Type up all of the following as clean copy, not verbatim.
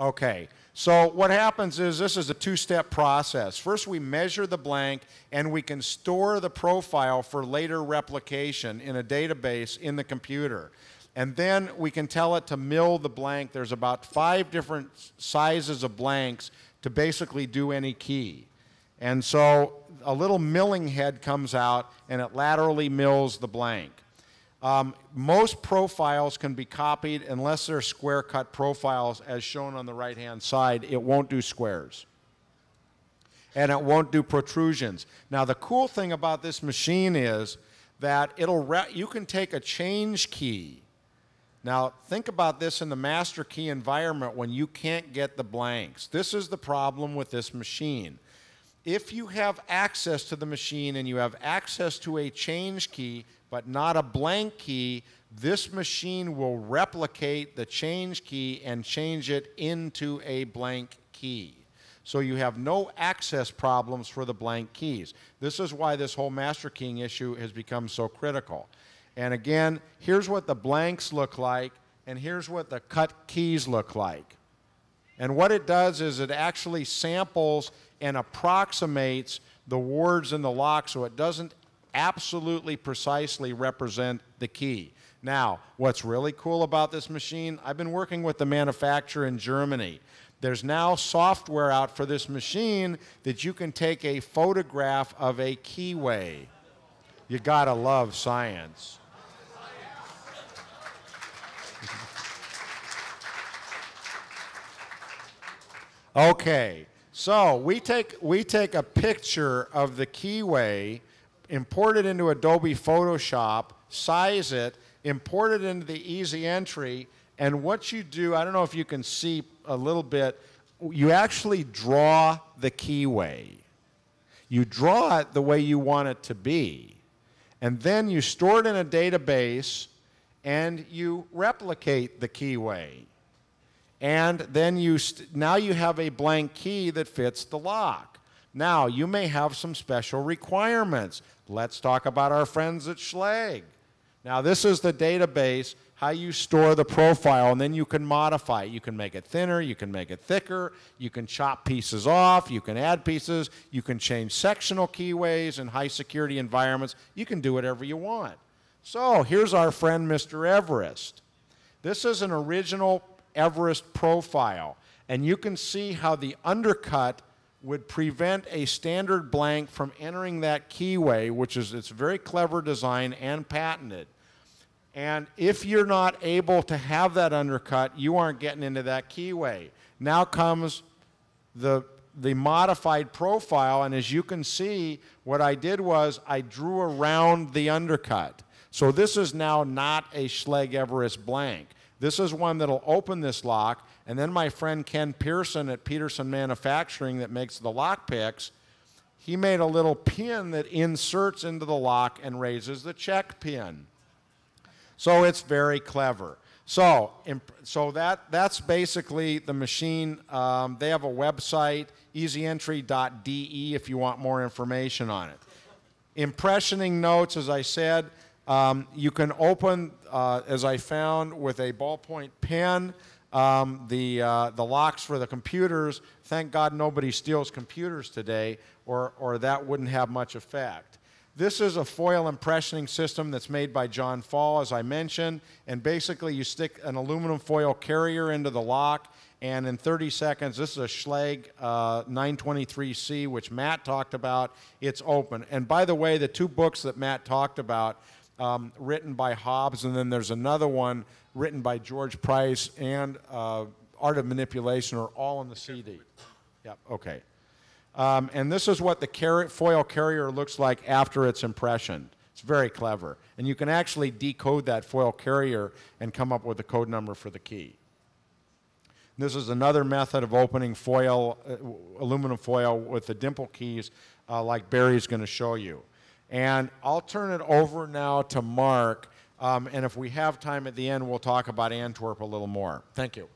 Okay, so what happens is this is a two-step process. First, we measure the blank, and we can store the profile for later replication in a database in the computer. And then we can tell it to mill the blank. There's about 5 different sizes of blanks to basically do any key. And so a little milling head comes out, and it laterally mills the blank. Most profiles can be copied unless they're square cut profiles as shown on the right hand side. It won't do squares. And it won't do protrusions. Now the cool thing about this machine is that you can take a change key. Now think about this in the master key environment when you can't get the blanks. This is the problem with this machine. If you have access to the machine and you have access to a change key but not a blank key, this machine will replicate the change key and change it into a blank key. So you have no access problems for the blank keys. This is why this whole master keying issue has become so critical. And again, here's what the blanks look like, and here's what the cut keys look like. And what it does is it actually samples and approximates the words in the lock so it doesn't absolutely precisely represent the key. Now, what's really cool about this machine, I've been working with the manufacturer in Germany. There's now software out for this machine that you can take a photograph of a keyway. You gotta love science. Okay, so we take a picture of the keyway, import it into Adobe Photoshop, size it, import it into the easy entry, and what you do, I don't know if you can see a little bit, you actually draw the keyway. You draw it the way you want it to be, and then you store it in a database and you replicate the keyway. And then now you have a blank key that fits the lock. Now, you may have some special requirements. Let's talk about our friends at Schlage. Now, this is the database, how you store the profile, and then you can modify it. You can make it thinner, you can make it thicker, you can chop pieces off, you can add pieces, you can change sectional keyways in high security environments. You can do whatever you want. So, here's our friend Mr. Everest. This is an original Everest profile, and you can see how the undercut would prevent a standard blank from entering that keyway, which is it's a very clever design and patented. And if you're not able to have that undercut, you aren't getting into that keyway. Now comes the modified profile, and as you can see, what I did was I drew around the undercut. So this is now not a Schlage Everest blank. This is one that'll open this lock, and then my friend Ken Pearson at Peterson Manufacturing that makes the lock picks, he made a little pin that inserts into the lock and raises the check pin. So it's very clever. So that's basically the machine. They have a website, easyentry.de, if you want more information on it. Impressioning notes, as I said, you can open, as I found, with a ballpoint pen, the locks for the computers. Thank God nobody steals computers today, or that wouldn't have much effect. This is a foil impressioning system that's made by John Fall, as I mentioned, and basically you stick an aluminum foil carrier into the lock, and in 30 seconds, this is a Schlage 923C, which Matt talked about, it's open. And by the way, the 2 books that Matt talked about, written by Hobbs, and then there's another one written by George Price and Art of Manipulation, are all on the CD. Yep, okay. And this is what the foil carrier looks like after it's impressioned. It's very clever. And you can actually decode that foil carrier and come up with the code number for the key. This is another method of opening foil, aluminum foil with the dimple keys like Barry's going to show you. And I'll turn it over now to Marc, and if we have time at the end, we'll talk about Antwerp a little more. Thank you.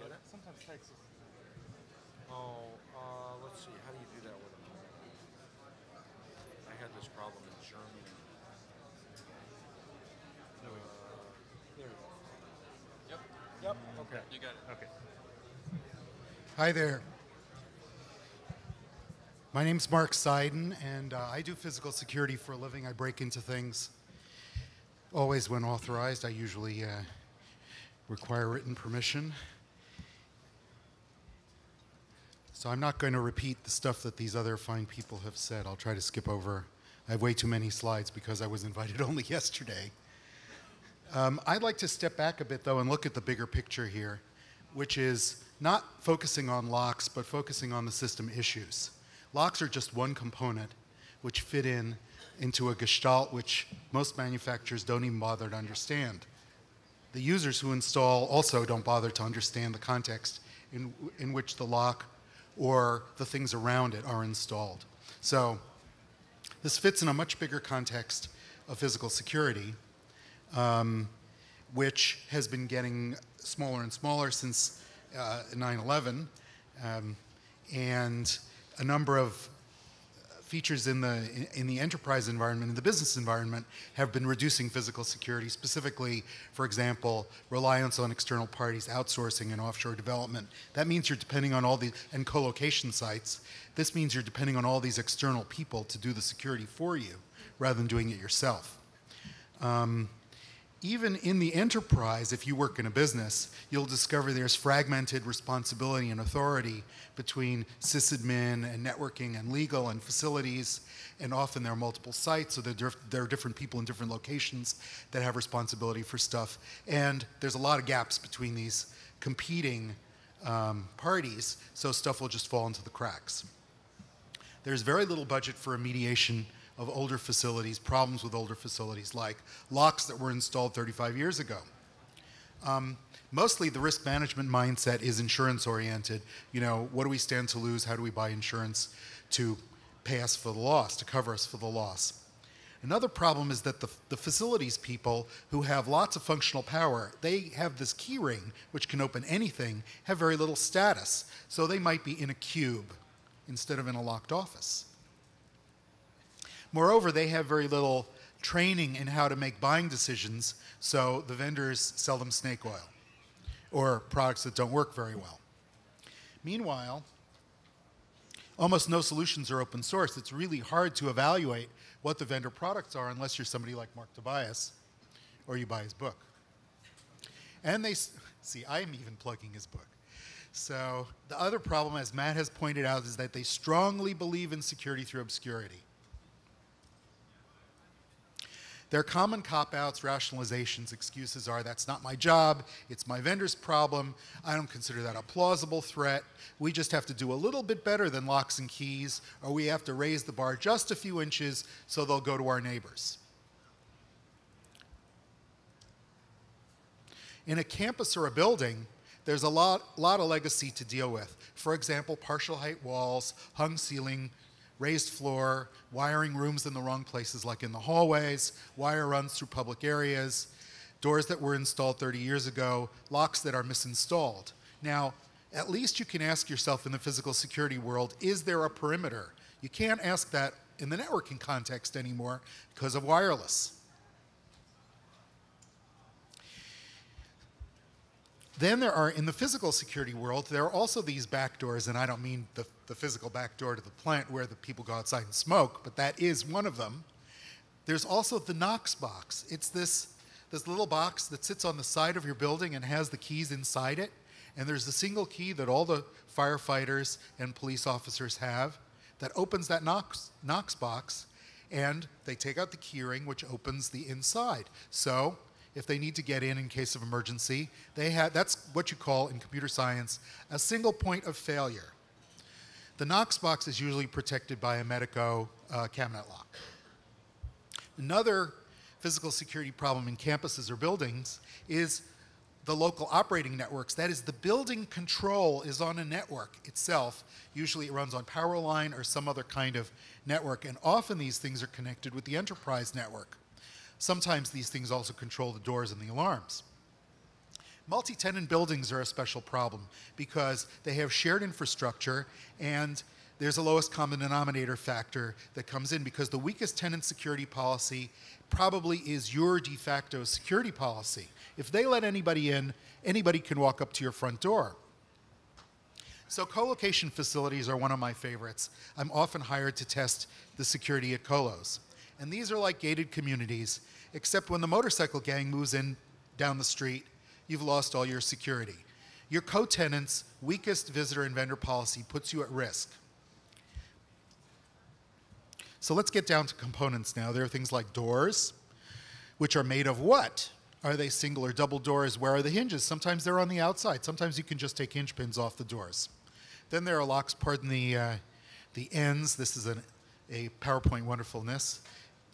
get it? Sometimes takes us. Oh, let's see. How do you do that with them? I had this problem in Germany. There you go. Yep. Yep. Okay. You got it. Okay. Hi there. My name's Marc Seiden, and I do physical security for a living. I break into things always when authorized. I usually require written permission. So I'm not going to repeat the stuff that these other fine people have said. I'll try to skip over. I have way too many slides because I was invited only yesterday. I'd like to step back a bit, though, and look at the bigger picture here, which is not focusing on locks, but focusing on the system issues. Locks are just one component which fit into a gestalt which most manufacturers don't even bother to understand. The users who install also don't bother to understand the context in which the lock or the things around it are installed. So this fits in a much bigger context of physical security, which has been getting smaller and smaller since 9/11, and a number of features in the enterprise environment, in the business environment, have been reducing physical security, specifically, for example, reliance on external parties, outsourcing and offshore development. That means you're depending on and colocation sites. This means you're depending on all these external people to do the security for you, rather than doing it yourself. Even in the enterprise, if you work in a business, you'll discover there's fragmented responsibility and authority between sysadmin and networking and legal and facilities, and often there are multiple sites, so there are different people in different locations that have responsibility for stuff, and there's a lot of gaps between these competing parties, so stuff will just fall into the cracks. There's very little budget for remediation of older facilities, problems with older facilities, like locks that were installed 35 years ago. Mostly the risk management mindset is insurance-oriented. You know, what do we stand to lose? How do we buy insurance to pay us for the loss, to cover us for the loss? Another problem is that the facilities people who have lots of functional power, they have this key ring, which can open anything, have very little status. So they might be in a cube instead of in a locked office. Moreover, they have very little training in how to make buying decisions, so the vendors sell them snake oil or products that don't work very well. Meanwhile, almost no solutions are open source. It's really hard to evaluate what the vendor products are unless you're somebody like Marc Tobias or you buy his book. And see, I'm even plugging his book. So the other problem, as Matt has pointed out, is that they strongly believe in security through obscurity. Their common cop-outs, rationalizations, excuses are, that's not my job, it's my vendor's problem, I don't consider that a plausible threat, we just have to do a little bit better than locks and keys, or we have to raise the bar just a few inches so they'll go to our neighbors. In a campus or a building, there's a lot of legacy to deal with. For example, partial height walls, hung ceiling, raised floor, wiring rooms in the wrong places like in the hallways, wire runs through public areas, doors that were installed 30 years ago, locks that are misinstalled. Now, at least you can ask yourself in the physical security world, is there a perimeter? You can't ask that in the networking context anymore because of wireless. Then there are, in the physical security world, there are also these back doors, and I don't mean the physical back door to the plant where the people go outside and smoke, but that is one of them. There's also the Knox box. It's this little box that sits on the side of your building and has the keys inside it, and there's a single key that all the firefighters and police officers have that opens that Knox box, and they take out the key ring, which opens the inside. So if they need to get in case of emergency, that's what you call in computer science a single point of failure. The Knox box is usually protected by a Medico cabinet lock. Another physical security problem in campuses or buildings is the local operating networks. That is, the building control is on a network itself. Usually it runs on power line or some other kind of network, and often these things are connected with the enterprise network. Sometimes these things also control the doors and the alarms. Multi-tenant buildings are a special problem because they have shared infrastructure and there's a lowest common denominator factor that comes in because the weakest tenant security policy probably is your de facto security policy. If they let anybody in, anybody can walk up to your front door. So colocation facilities are one of my favorites. I'm often hired to test the security at colos. And these are like gated communities, except when the motorcycle gang moves in down the street, you've lost all your security. Your co-tenant's weakest visitor and vendor policy puts you at risk. So let's get down to components now. There are things like doors, which are made of what? Are they single or double doors? Where are the hinges? Sometimes they're on the outside. Sometimes you can just take hinge pins off the doors. Then there are locks, pardon the ends. This is a PowerPoint wonderfulness.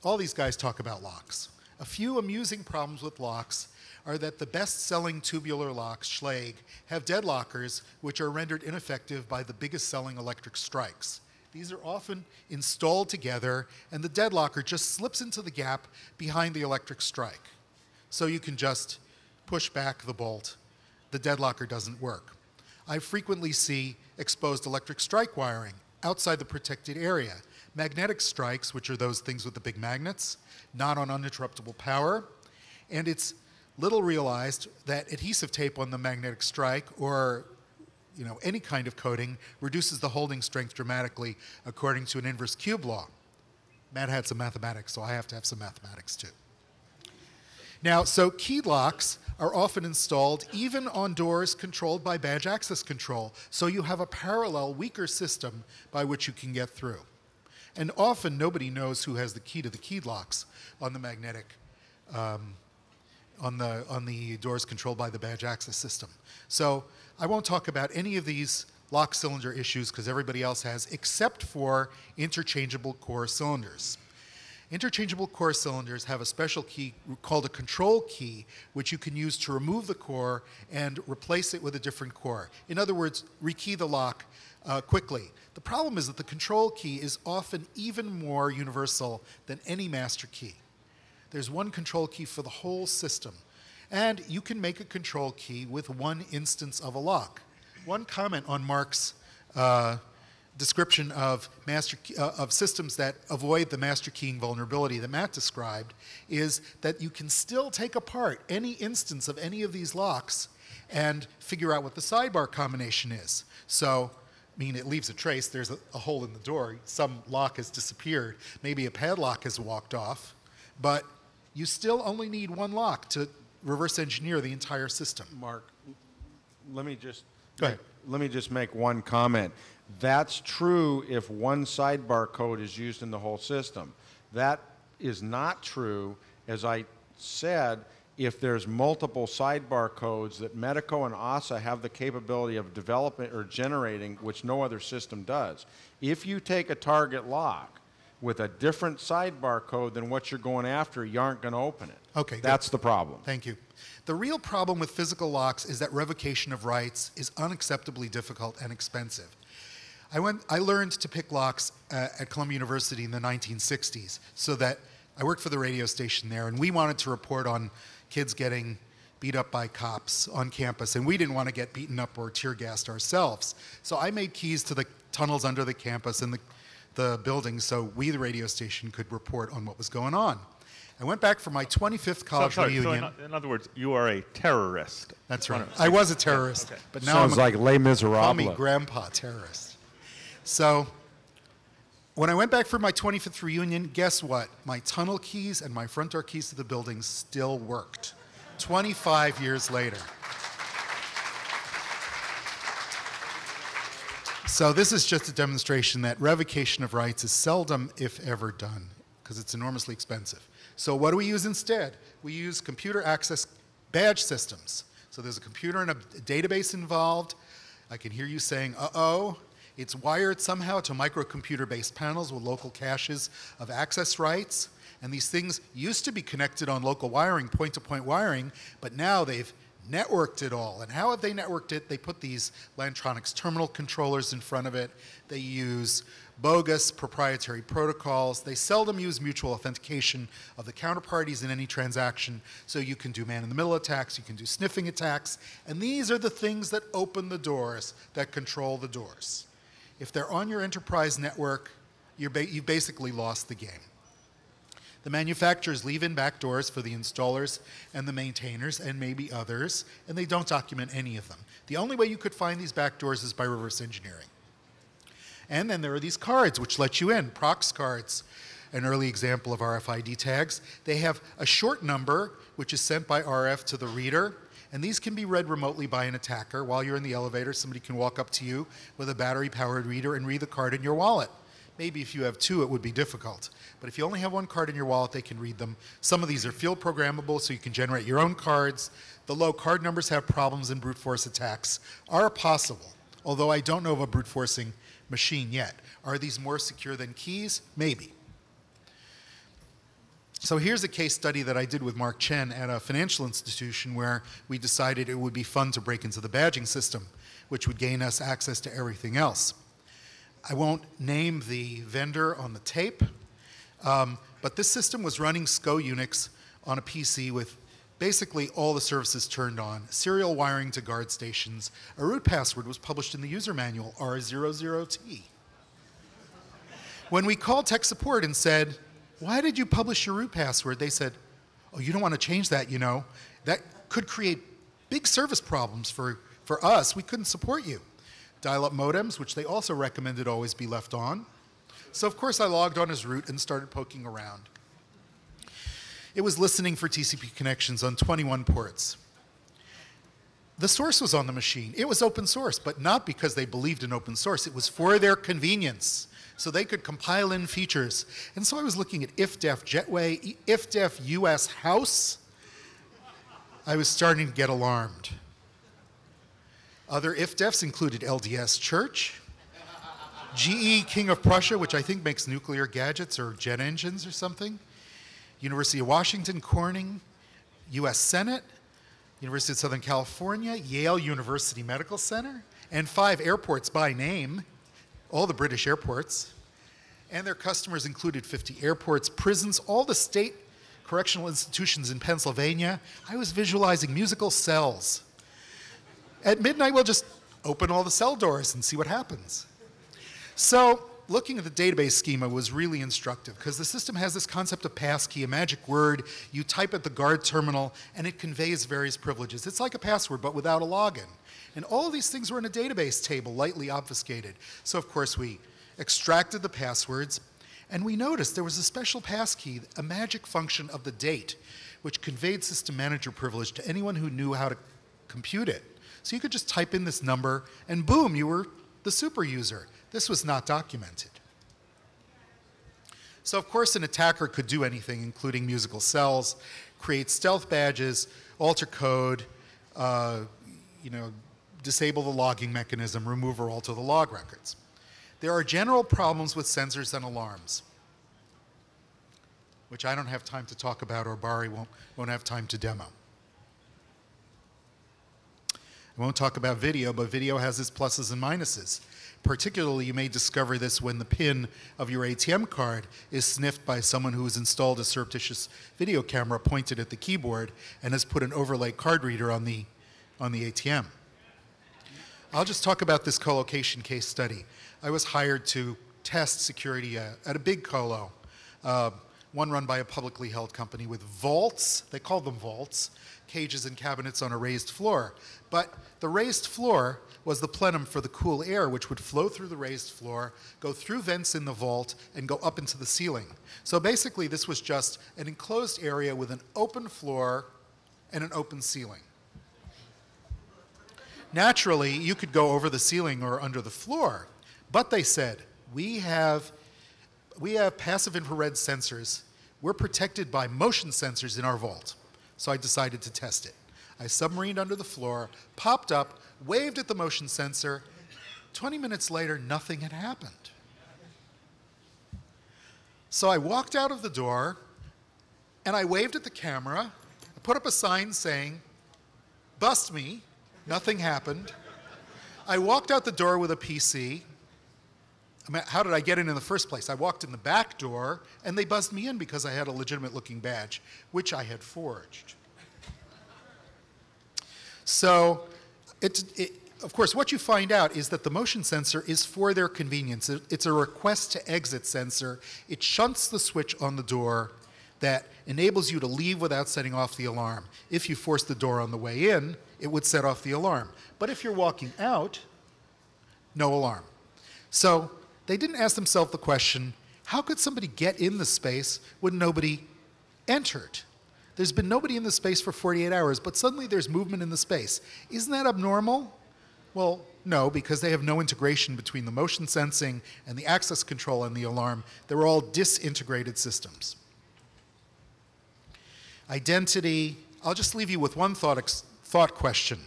All these guys talk about locks. A few amusing problems with locks are that the best-selling tubular locks, Schlage, have deadlockers which are rendered ineffective by the biggest-selling electric strikes. These are often installed together, and the deadlocker just slips into the gap behind the electric strike. So you can just push back the bolt. The deadlocker doesn't work. I frequently see exposed electric strike wiring outside the protected area. Magnetic strikes, which are those things with the big magnets, not on uninterruptible power. And it's little realized that adhesive tape on the magnetic strike or any kind of coating reduces the holding strength dramatically according to an inverse cube law. Matt had some mathematics, so I have to have some mathematics too. Now, so key locks are often installed even on doors controlled by badge access control, so you have a parallel, weaker system by which you can get through. And often nobody knows who has the key to the keyed locks on the magnetic, on the doors controlled by the badge access system. So I won't talk about any of these lock cylinder issues because everybody else has, except for interchangeable core cylinders. Interchangeable core cylinders have a special key called a control key, which you can use to remove the core and replace it with a different core. In other words, rekey the lock quickly. The problem is that the control key is often even more universal than any master key. There's one control key for the whole system. And you can make a control key with one instance of a lock. One comment on Marc's description of systems that avoid the master keying vulnerability that Matt described is that you can still take apart any instance of any of these locks and figure out what the sidebar combination is. So, it leaves a trace. There's a hole in the door. Some lock has disappeared. Maybe a padlock has walked off. But you still only need one lock to reverse engineer the entire system. Marc, let me just Go ahead. Let me just make one comment. That's true if one sidebar code is used in the whole system. That is not true, as I said, if there's multiple sidebar codes that Medico and ASA have the capability of developing or generating, which no other system does. If you take a target lock with a different sidebar code than what you're going after, you aren't going to open it. Okay, that's the problem. Thank you. The real problem with physical locks is that revocation of rights is unacceptably difficult and expensive. I learned to pick locks at Columbia University in the 1960s, so that I worked for the radio station there, and we wanted to report on kids getting beat up by cops on campus, and we didn't want to get beaten up or tear gassed ourselves. So I made keys to the tunnels under the campus and the buildings so we, the radio station, could report on what was going on. I went back for my 25th college reunion. So in other words, you are a terrorist. That's right. I was a terrorist, okay. but now Sounds I'm like Les Miserables. call me Grandpa Terrorist. So when I went back for my 25th reunion, guess what? My tunnel keys and my front door keys to the building still worked 25 years later. So this is just a demonstration that revocation of rights is seldom, if ever, done because it's enormously expensive. So what do we use instead? We use computer access badge systems. So there's a computer and a database involved. I can hear you saying, uh-oh. It's wired somehow to microcomputer-based panels with local caches of access rights. And these things used to be connected on local wiring, point-to-point wiring, but now they've networked it all. And how have they networked it? They put these Lantronix terminal controllers in front of it. They use bogus proprietary protocols. They seldom use mutual authentication of the counterparties in any transaction. So you can do man-in-the-middle attacks, you can do sniffing attacks, and these are the things that open the doors, that control the doors. If they're on your enterprise network, you've basically lost the game. The manufacturers leave in backdoors for the installers and the maintainers and maybe others, and they don't document any of them. The only way you could find these backdoors is by reverse engineering. And then there are these cards which let you in, Prox cards, an early example of RFID tags. They have a short number which is sent by RF to the reader, and these can be read remotely by an attacker. While you're in the elevator, somebody can walk up to you with a battery-powered reader and read the card in your wallet. Maybe if you have two, it would be difficult. But if you only have one card in your wallet, they can read them. Some of these are field programmable, so you can generate your own cards. The low card numbers have problems, and brute force attacks are possible, although I don't know of a brute forcing machine yet. Are these more secure than keys? Maybe. So here's a case study that I did with Marc Chen at a financial institution where we decided it would be fun to break into the badging system, which would gain us access to everything else. I won't name the vendor on the tape, but this system was running SCO Unix on a PC with basically all the services turned on, serial wiring to guard stations. A root password was published in the user manual, R00T. When we called tech support and said, why did you publish your root password? They said, oh, you don't want to change that, you know. That could create big service problems for us. We couldn't support you. Dial-up modems, which they also recommended always be left on. So of course I logged on as root and started poking around. It was listening for TCP connections on 21 ports. The source was on the machine. It was open source, but not because they believed in open source. It was for their convenience, so they could compile in features. And so I was looking at ifdef Jetway, ifdef US House. I was starting to get alarmed. Other ifdefs included LDS Church, GE King of Prussia, which I think makes nuclear gadgets or jet engines or something, University of Washington, Corning, US Senate, University of Southern California, Yale University Medical Center, and 5 airports by name, all the British airports. And their customers included 50 airports, prisons, all the state correctional institutions in Pennsylvania. I was visualizing musical cells. At midnight, we'll just open all the cell doors and see what happens. So looking at the database schema was really instructive because the system has this concept of passkey, a magic word. You type at the guard terminal, and it conveys various privileges. It's like a password, but without a login. And all of these things were in a database table, lightly obfuscated. So of course, we extracted the passwords, and we noticed there was a special passkey, a magic function of the date, which conveyed system manager privilege to anyone who knew how to compute it. So you could just type in this number, and boom, you were the super user. This was not documented. So of course, an attacker could do anything, including musical cells, create stealth badges, alter code, disable the logging mechanism, remove or alter the log records. There are general problems with sensors and alarms, which I don't have time to talk about, or Barry won't have time to demo. I won't talk about video, but video has its pluses and minuses. Particularly, you may discover this when the pin of your ATM card is sniffed by someone who has installed a surreptitious video camera pointed at the keyboard and has put an overlay card reader on the ATM. I'll just talk about this colocation case study. I was hired to test security at a big colo, one run by a publicly held company with vaults. They called them vaults, cages and cabinets on a raised floor. But the raised floor was the plenum for the cool air, which would flow through the raised floor, go through vents in the vault, and go up into the ceiling. So basically, this was just an enclosed area with an open floor and an open ceiling. Naturally, you could go over the ceiling or under the floor, but they said, we have passive infrared sensors. We're protected by motion sensors in our vault. So I decided to test it. I submarined under the floor, popped up, waved at the motion sensor. 20 minutes later, nothing had happened. So I walked out of the door, and I waved at the camera. I put up a sign saying, bust me. Nothing happened. I walked out the door with a PC. I mean, how did I get in the first place? I walked in the back door, and they buzzed me in because I had a legitimate-looking badge, which I had forged. So, of course, what you find out is that the motion sensor is for their convenience. It's a request to exit sensor. It shunts the switch on the door that enables you to leave without setting off the alarm. If you force the door on the way in, it would set off the alarm. But if you're walking out, no alarm. So they didn't ask themselves the question, how could somebody get in the space when nobody entered? There's been nobody in the space for 48 hours, but suddenly there's movement in the space. Isn't that abnormal? Well, no, because they have no integration between the motion sensing and the access control and the alarm. They're all disintegrated systems. Identity, I'll just leave you with one thought question,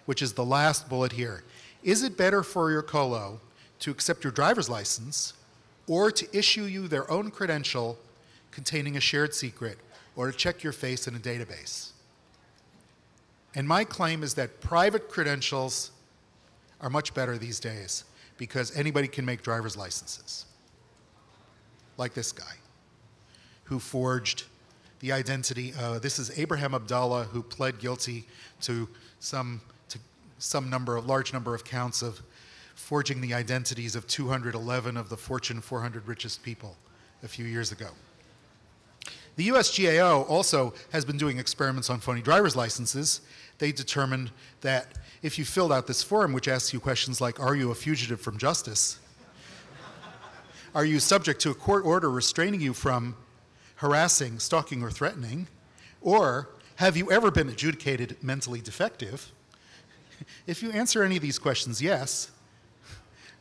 which is the last bullet here. Is it better for your colo to accept your driver's license or to issue you their own credential containing a shared secret or to check your face in a database? And my claim is that private credentials are much better these days because anybody can make driver's licenses. Like this guy who forged the identity. This is Abraham Abdallah, who pled guilty to some large number of counts of forging the identities of 211 of the Fortune 400 richest people a few years ago. The USGAO also has been doing experiments on phony driver's licenses. They determined that if you filled out this form, which asks you questions like, are you a fugitive from justice? Are you subject to a court order restraining you from harassing, stalking, or threatening? Or have you ever been adjudicated mentally defective? If you answer any of these questions yes,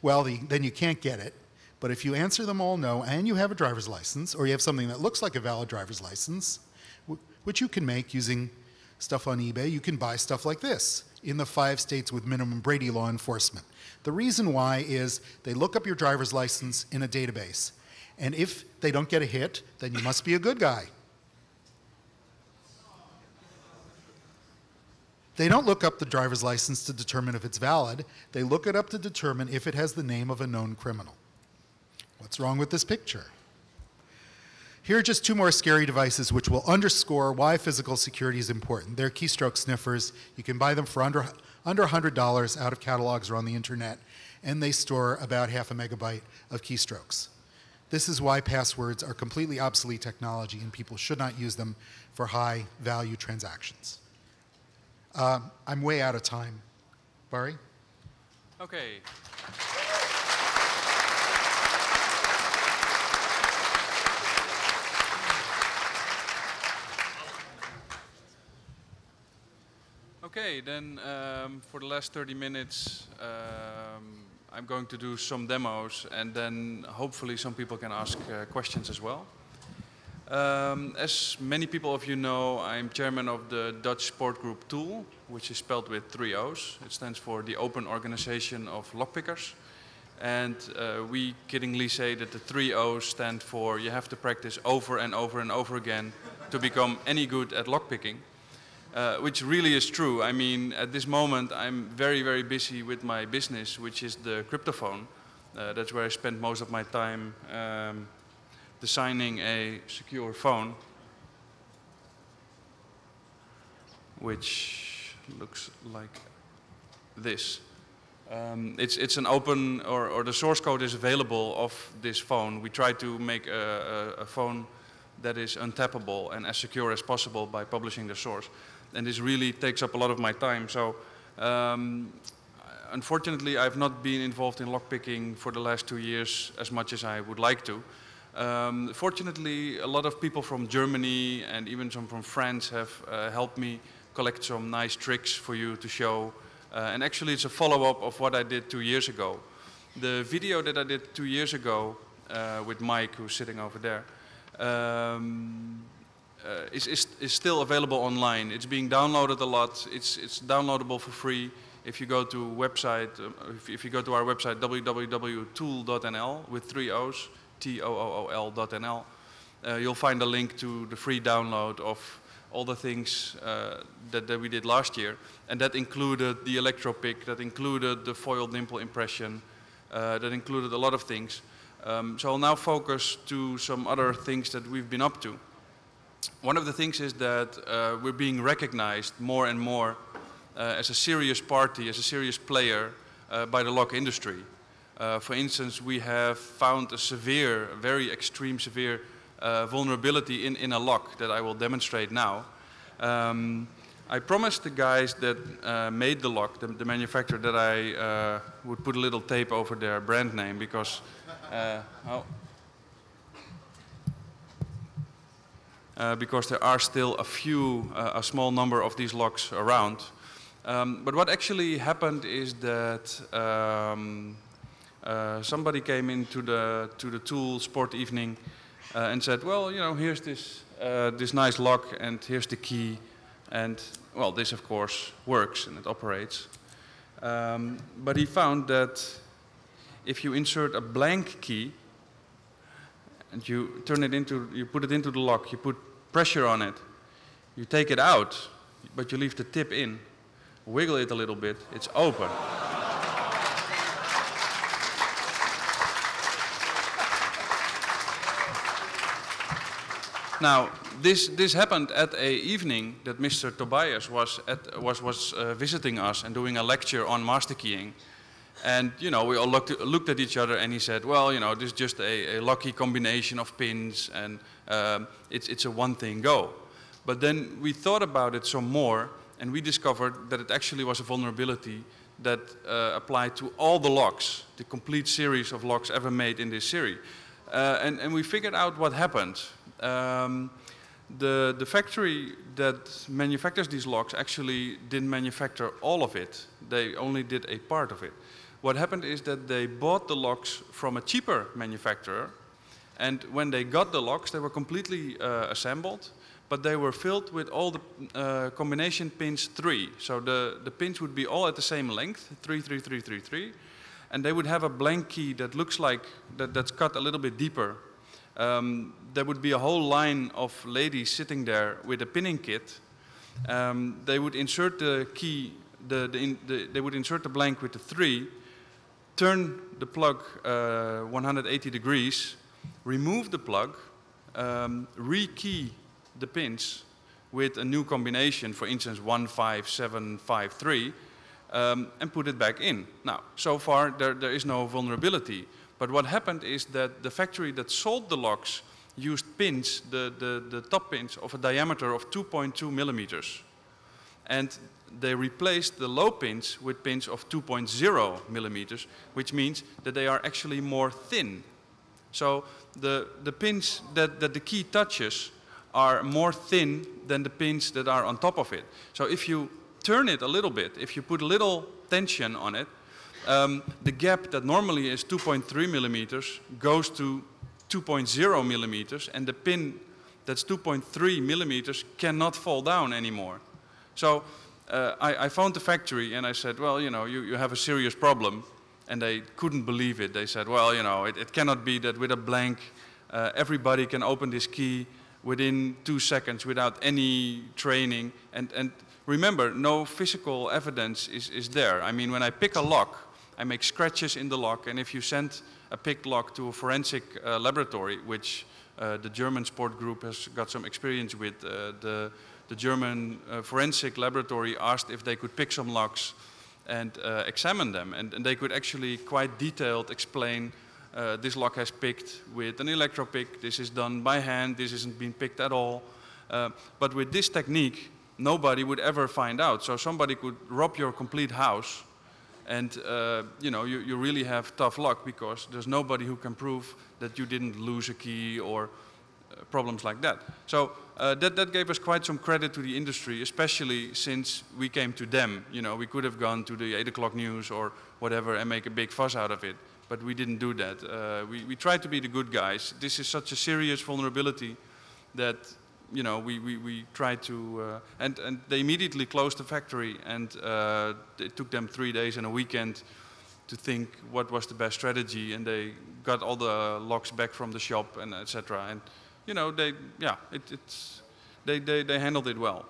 well, then you can't get it. But if you answer them all no, and you have a driver's license, or you have something that looks like a valid driver's license, which you can make using stuff on eBay, you can buy stuff like this in the 5 states with minimum Brady law enforcement. The reason why is they look up your driver's license in a database. And if they don't get a hit, then you must be a good guy. They don't look up the driver's license to determine if it's valid. They look it up to determine if it has the name of a known criminal. What's wrong with this picture? Here are just 2 more scary devices which will underscore why physical security is important. They're Keystroke Sniffers. You can buy them for under $100 out of catalogs or on the internet, and they store about half a megabyte of keystrokes. This is why passwords are completely obsolete technology and people should not use them for high-value transactions. I'm way out of time. Barry? Okay. Okay, then for the last 30 minutes, I'm going to do some demos, and then hopefully some people can ask questions as well. As many people of you know, I'm chairman of the Dutch sport group TOOL, which is spelled with 3 O's. It stands for the Open Organization of Lockpickers. And we kiddingly say that the 3 O's stand for you have to practice over and over and over again to become any good at lockpicking. Which really is true. I mean, at this moment, I'm very, very busy with my business, which is the cryptophone. That's where I spend most of my time designing a secure phone, which looks like this. It's an open, or the source code is available of this phone. We try to make a phone that is untappable and as secure as possible by publishing the source. And this really takes up a lot of my time. So unfortunately, I've not been involved in lockpicking for the last 2 years as much as I would like to. Fortunately, a lot of people from Germany and even some from France have helped me collect some nice tricks for you to show. And actually, it's a follow-up of what I did 2 years ago. The video that I did 2 years ago with Mike, who's sitting over there, is still available online. It's being downloaded a lot. It's downloadable for free. If you go to website, if you go to our website www.tool.nl with 3 O's, TOOOL.nl, you'll find a link to the free download of all the things that we did last year. And that included the electropick, that included the foil dimple impression, that included a lot of things. So I'll now focus to some other things that we've been up to. One of the things is that we're being recognized more and more as a serious party, as a serious player by the lock industry. For instance, we have found a severe, very extreme severe vulnerability in a lock that I will demonstrate now. I promised the guys that made the lock, the manufacturer, that I would put a little tape over their brand name because because there are still a small number of these locks around. But what actually happened is that somebody came into the tool sport evening and said, well, you know, here's this nice lock and here's the key, and well, this of course works and it operates. But he found that if you insert a blank key and you put it into the lock, you put pressure on it, you take it out, but you leave the tip in, wiggle it a little bit, it's open. Now, this happened at an evening that Mr. Tobias was visiting us and doing a lecture on master keying. And, you know, we all looked at each other and he said, well, you know, this is just a lucky combination of pins and it's a one thing go. But then we thought about it some more and we discovered that it actually was a vulnerability that applied to all the locks, the complete series of locks ever made in this series. And we figured out what happened. The factory that manufactures these locks actually didn't manufacture all of it. They only did a part of it. What happened is that they bought the locks from a cheaper manufacturer, and when they got the locks, they were completely assembled, but they were filled with all the combination pins 3. So the pins would be all at the same length, 3, 3, 3, 3, 3, and they would have a blank key that looks like, that's cut a little bit deeper. There would be a whole line of ladies sitting there with a pinning kit. They would insert the key, they would insert the blank with the 3, turn the plug 180 degrees, remove the plug, re-key the pins with a new combination, for instance 1, 5, 7, 5, 3, and put it back in. Now, so far there is no vulnerability. But what happened is that the factory that sold the locks used pins, the top pins, of a diameter of 2.2 millimeters. And they replaced the low pins with pins of 2.0 millimeters, which means that they are actually more thin. So the pins that the key touches are more thin than the pins that are on top of it. So if you turn it a little bit, if you put a little tension on it, the gap that normally is 2.3 millimeters goes to 2.0 millimeters, and the pin that's 2.3 millimeters cannot fall down anymore. So I phoned the factory and I said, well, you know, you have a serious problem. And they couldn't believe it. They said, well, you know, it cannot be that with a blank everybody can open this key within 2 seconds without any training. And remember, no physical evidence is there. I mean, when I pick a lock, I make scratches in the lock, and if you send a picked lock to a forensic laboratory, which the German sport group has got some experience with, the German forensic laboratory asked if they could pick some locks and examine them, and they could actually quite detailed explain this lock has picked with an electropick, this is done by hand, this isn't being picked at all. But with this technique, nobody would ever find out. So somebody could rob your complete house, and you know, you really have tough luck because there's nobody who can prove that you didn't lose a key or problems like that. So that gave us quite some credit to the industry, especially since we came to them. You know, we could have gone to the 8 o'clock news or whatever and make a big fuss out of it, but we didn't do that. We tried to be the good guys. This is such a serious vulnerability that, you know, we tried to, and they immediately closed the factory, and it took them 3 days and a weekend to think what was the best strategy, and they got all the locks back from the shop and etc. And you know, they handled it well.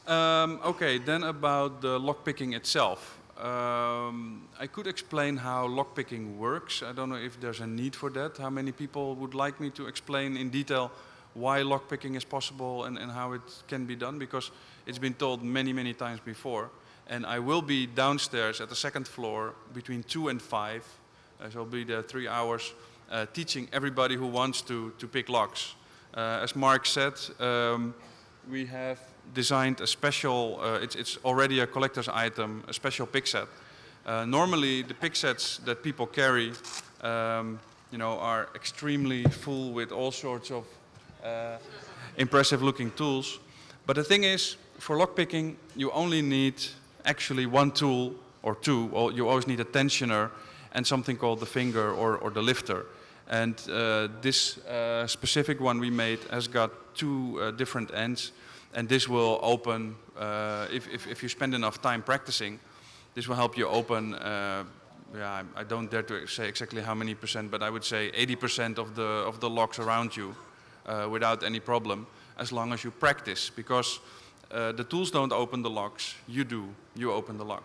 Okay, then about the lockpicking itself. I could explain how lockpicking works. I don't know if there's a need for that. How many people would like me to explain in detail why lockpicking is possible and how it can be done? Because it's been told many, many times before. And I will be downstairs at the second floor between 2 and 5. So I'll be there 3 hours teaching everybody who wants to pick locks. As Marc said, we have designed a special, it's already a collector's item, a special pick set. Normally the pick sets that people carry are extremely full with all sorts of impressive looking tools. But the thing is, for lockpicking, you only need actually one tool or two, or you always need a tensioner and something called the finger or the lifter. And this specific one we made has got 2 different ends, and this will open, if you spend enough time practicing, this will help you open, I don't dare to say exactly how many percent, but I would say 80% of the locks around you without any problem, as long as you practice, because the tools don't open the locks, you do, you open the lock.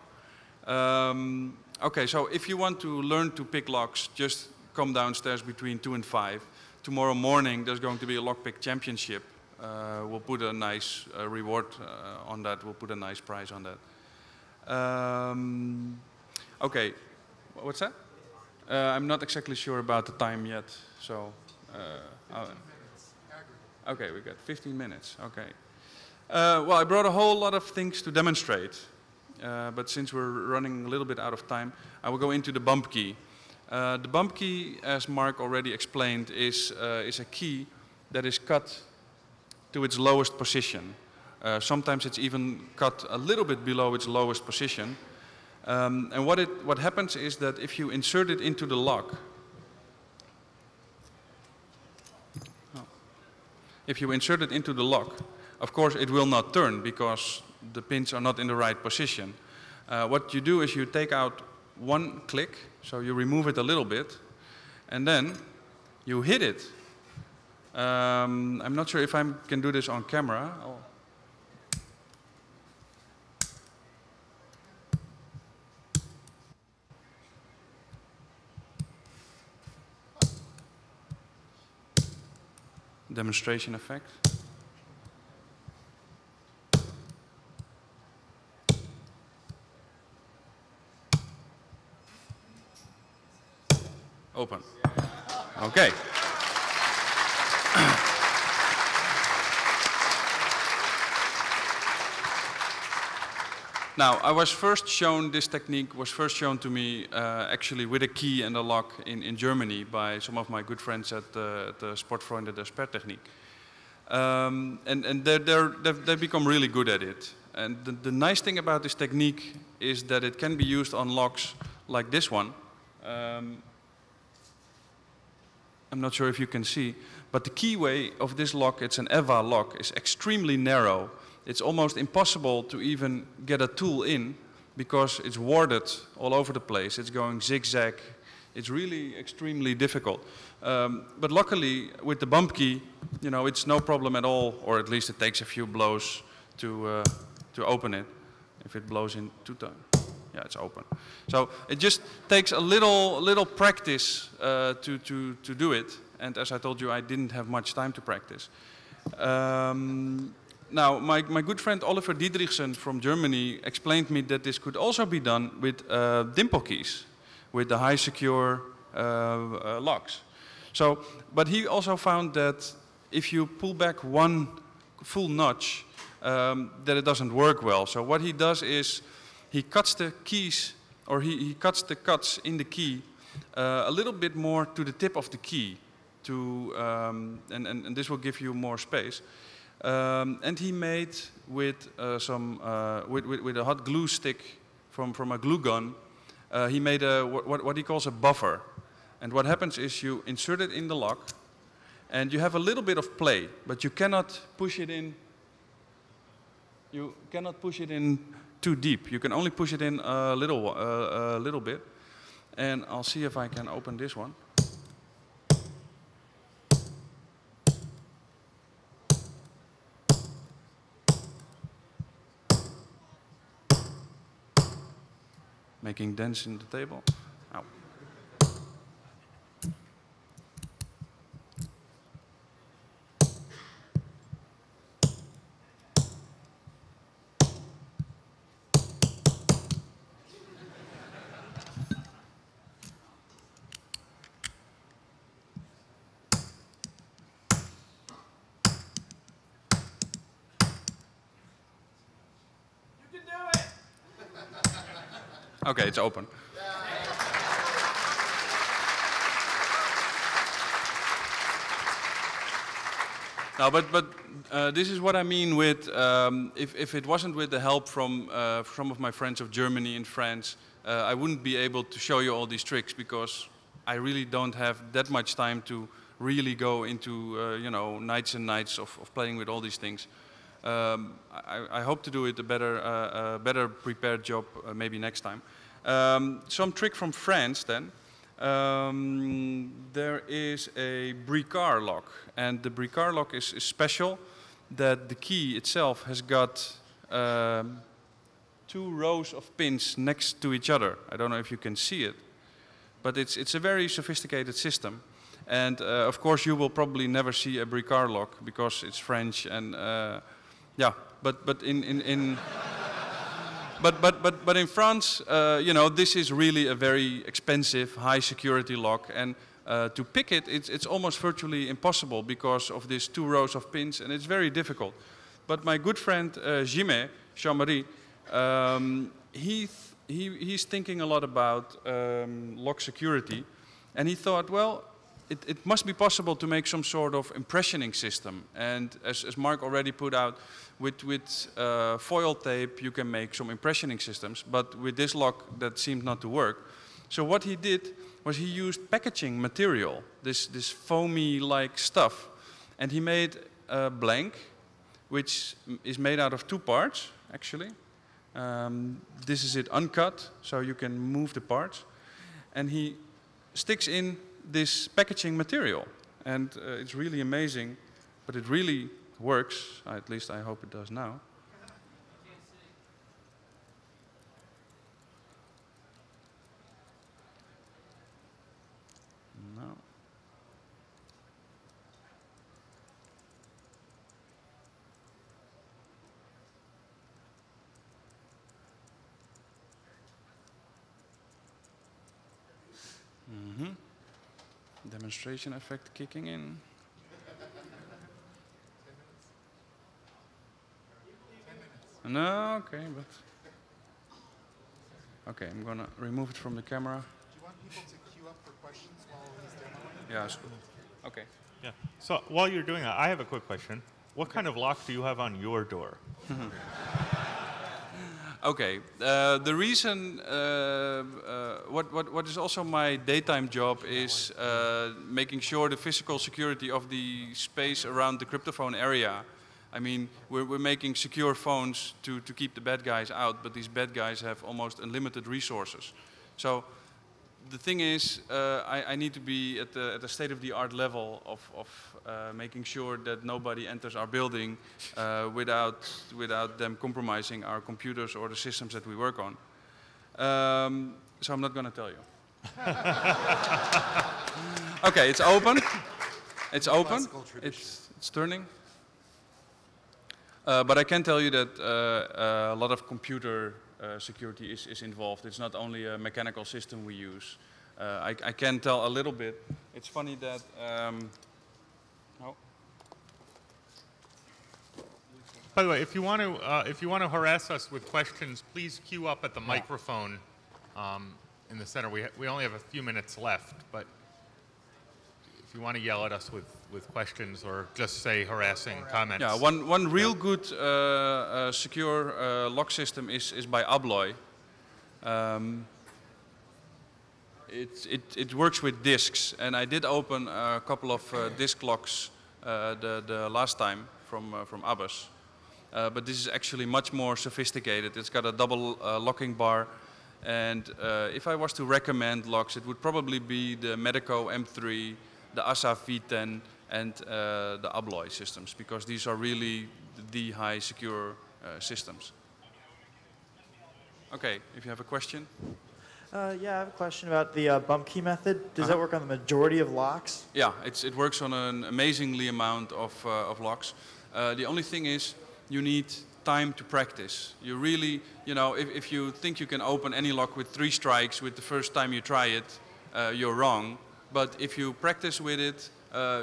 Okay, so if you want to learn to pick locks, just come downstairs between 2 and 5. Tomorrow morning there's going to be a Lockpick Championship. We'll put a nice reward on that, we'll put a nice prize on that. Okay, what's that? I'm not exactly sure about the time yet, so... okay, we got 15 minutes, okay. Well, I brought a whole lot of things to demonstrate, but since we're running a little bit out of time, I will go into the bump key. The bump key, as Marc already explained, is a key that is cut to its lowest position. Sometimes it's even cut a little bit below its lowest position. And what happens is that if you insert it into the lock, of course it will not turn because the pins are not in the right position. What you do is you take out one click, so you remove it a little bit, and then you hit it. I'm not sure if I can do this on camera. Demonstration effect. Open. Okay. Now, this technique was first shown to me actually with a key and a lock in Germany by some of my good friends at the Sportfreunde der Sperrtechnik. And they've become really good at it. And the nice thing about this technique is that it can be used on locks like this one. I'm not sure if you can see, but the keyway of this lock, it's an EVA lock, is extremely narrow. It's almost impossible to even get a tool in because it's warded all over the place. It's going zigzag. It's really extremely difficult. But luckily, with the bump key, it's no problem at all, or at least it takes a few blows to open it. If it blows in 2 times, yeah, it's open. So it just takes a little practice to do it. And as I told you, I didn't have much time to practice. Now, my good friend Oliver Diedrichsen from Germany explained me that this could also be done with dimple keys, with the high secure locks. So, but he also found that if you pull back one full notch, that it doesn't work well. So what he does is he cuts the keys, or he cuts the cuts in the key a little bit more to the tip of the key, and this will give you more space. And he made with with a hot glue stick from a glue gun, he made what he calls a buffer. And what happens is you insert it in the lock, and you have a little bit of play, but you cannot push it in. You cannot push it in too deep. You can only push it in a little bit. And I'll see if I can open this one. making dents in the table. Ow. Okay, it's open. No, but this is what I mean with if it wasn't with the help from some of my friends of Germany and France, I wouldn't be able to show you all these tricks because I really don't have that much time to really go into you know, nights and nights of playing with all these things. I hope to do it a better prepared job maybe next time. Some trick from France then. There is a Bricard lock, and the Bricard lock is special that the key itself has got 2 rows of pins next to each other. I don't know if you can see it, but it's a very sophisticated system. And of course you will probably never see a Bricard lock because it's French and yeah, but in But in France, you know, this is really a very expensive, high security lock, and to pick it, it's almost virtually impossible because of these 2 rows of pins, and it's very difficult. But my good friend Jean-Marie, he's thinking a lot about lock security, and he thought, well, it must be possible to make some sort of impressioning system. And as Marc already put out, with foil tape you can make some impressioning systems, but with this lock that seemed not to work. So what he did was he used packaging material, this foamy-like stuff, and he made a blank, which is made out of 2 parts, actually. This is it uncut, so you can move the parts. And he sticks in this packaging material, and it's really amazing, but it really works. At least I hope it does now. No. Demonstration effect kicking in. No, okay, but okay, I'm gonna remove it from the camera. Do you want people to queue up for questions while he's demoing? Yeah. Okay. Yeah. So while you're doing that, I have a quick question. What kind of lock do you have on your door? Okay. The reason, what is also my daytime job is making sure the physical security of the space around the cryptophone area. I mean, we're making secure phones to keep the bad guys out, but these bad guys have almost unlimited resources. So the thing is, I need to be at the state-of-the-art level of making sure that nobody enters our building without them compromising our computers or the systems that we work on. So I'm not going to tell you. Okay, it's open. It's open. It's turning. But I can tell you that a lot of computer security is involved. It's not only a mechanical system we use. I can tell a little bit. It's funny that. Oh. By the way, if you want to harass us with questions, please queue up at the microphone in the center. We only have a few minutes left, but if you want to yell at us with questions or just say harassing comments. Yeah, one real good secure lock system is by Abloy. It works with disks, and I did open a couple of disk locks the last time from Abbas. But this is actually much more sophisticated. It's got a double locking bar, and if I was to recommend locks, it would probably be the Medeco M3, the ASA V10, and the Abloy systems, because these are really the high secure systems. Okay, if you have a question. Yeah, I have a question about the bump key method. Does that work on the majority of locks? Yeah, it works on an amazingly amount of locks. The only thing is you need time to practice. You really, if you think you can open any lock with 3 strikes with the first time you try it, you're wrong. But if you practice with it,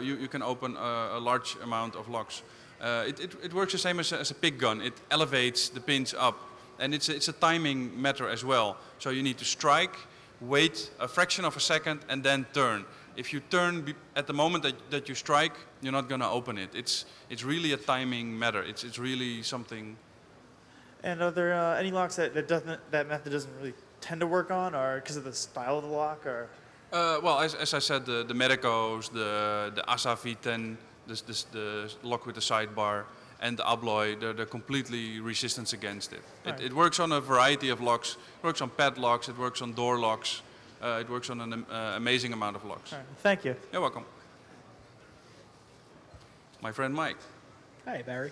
you can open a large amount of locks. It works the same as a pick gun. It elevates the pins up. And it's a timing matter as well. So you need to strike, wait a fraction of a second, and then turn. If you turn at the moment that you strike, you're not going to open it. It's really a timing matter. It's really something. And are there any locks that method doesn't really tend to work on, or because of the style of the lock, or? Well, as I said, the Medicos, the ASA V10, the lock with the sidebar, and the Abloy, they're completely resistant against it. It works on a variety of locks. It works on padlocks, it works on door locks, it works on an amazing amount of locks. All right. Thank you. You're welcome. My friend Mike. Hi, Barry.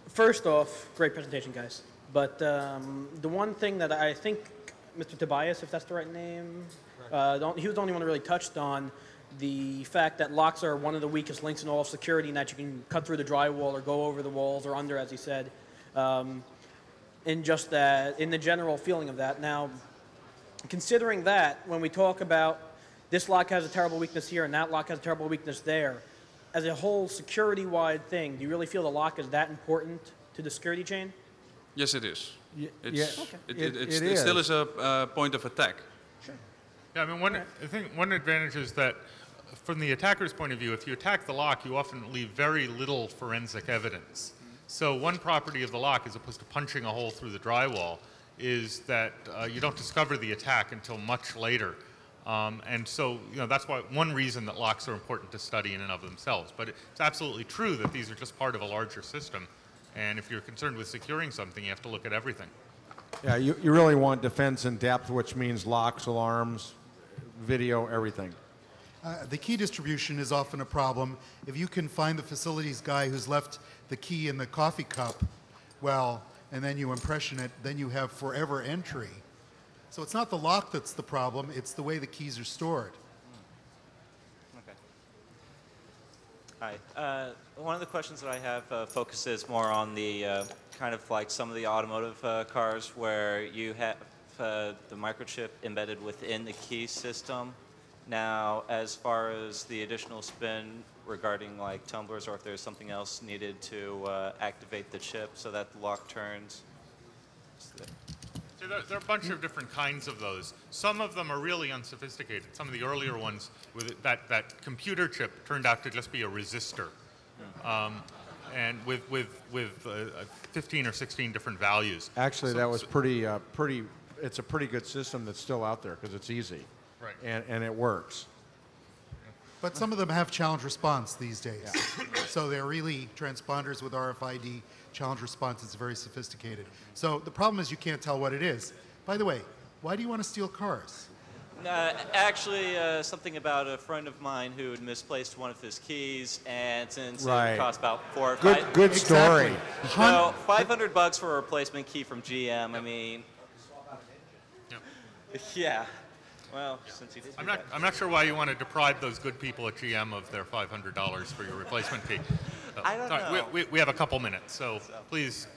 First off, great presentation, guys. But the one thing that I think Mr. Tobias, if that's the right name, he was the only one who really touched on the fact that locks are one of the weakest links in all of security, and that you can cut through the drywall or go over the walls or under, as he said, in just that, in the general feeling of that. Now, considering that, when we talk about this lock has a terrible weakness here and that lock has a terrible weakness there, as a whole security-wide thing, do you really feel the lock is that important to the security chain? Yes, it is. It still is a point of attack. Yeah, I mean, I think one advantage is that from the attacker's point of view, if you attack the lock, you often leave very little forensic evidence. So one property of the lock, as opposed to punching a hole through the drywall, is that you don't discover the attack until much later. And so, that's one reason that locks are important to study in and of themselves. But it's absolutely true that these are just part of a larger system. And if you're concerned with securing something, you have to look at everything. Yeah, you really want defense in depth, which means locks, alarms, video, everything. The key distribution is often a problem. If you can find the facilities guy who's left the key in the coffee cup, well, and then you impression it, then you have forever entry. So it's not the lock that's the problem, it's the way the keys are stored. Okay. Hi. One of the questions that I have focuses more on the kind of like some of the automotive cars where you have the microchip embedded within the key system. Now, as far as the additional spin regarding like tumblers, or if there's something else needed to activate the chip so that the lock turns. So there are a bunch of different kinds of those. Some of them are really unsophisticated. Some of the earlier ones, with that computer chip turned out to just be a resistor, and with 15 or 16 different values. Actually, that was it's a pretty good system that's still out there because it's easy. Right. And it works. But some of them have challenge response these days. So they're really transponders with RFID. Challenge response is very sophisticated. So the problem is you can't tell what it is. By the way, why do you want to steal cars? Actually, something about a friend of mine who had misplaced one of his keys, and since Right. it cost about Good story. No, $500 for a replacement key from GM. I mean, yeah. Well, since he did. I'm not sure why you want to deprive those good people at GM of their $500 for your replacement key. So, I don't know. We have a couple minutes, so please,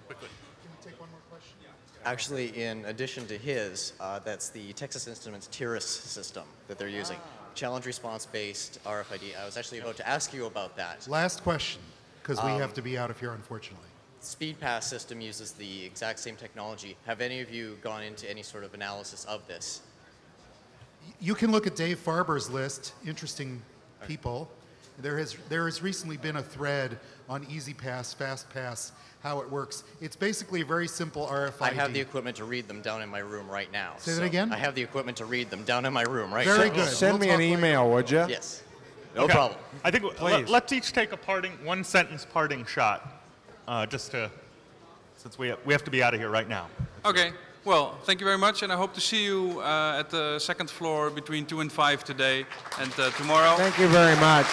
quickly. Can we take one more question? Actually, in addition to his, that's the Texas Instruments Tiris system that they're using. Challenge response-based RFID. I was actually about to ask you about that. Last question, because we have to be out of here, unfortunately. SpeedPass system uses the exact same technology. Have any of you gone into any sort of analysis of this? You can look at Dave Farber's list, interesting people. There has recently been a thread on EasyPass, FastPass, how it works. It's basically a very simple RFID. I have the equipment to read them down in my room right now. Say that again? I have the equipment to read them down in my room right Very now. good. Send me an email, would you? Yes. No problem. I think Please. let's each take a one sentence parting shot, since we have to be out of here right now. Okay. Well, thank you very much, and I hope to see you at the second floor between 2 and 5 today and tomorrow. Thank you very much.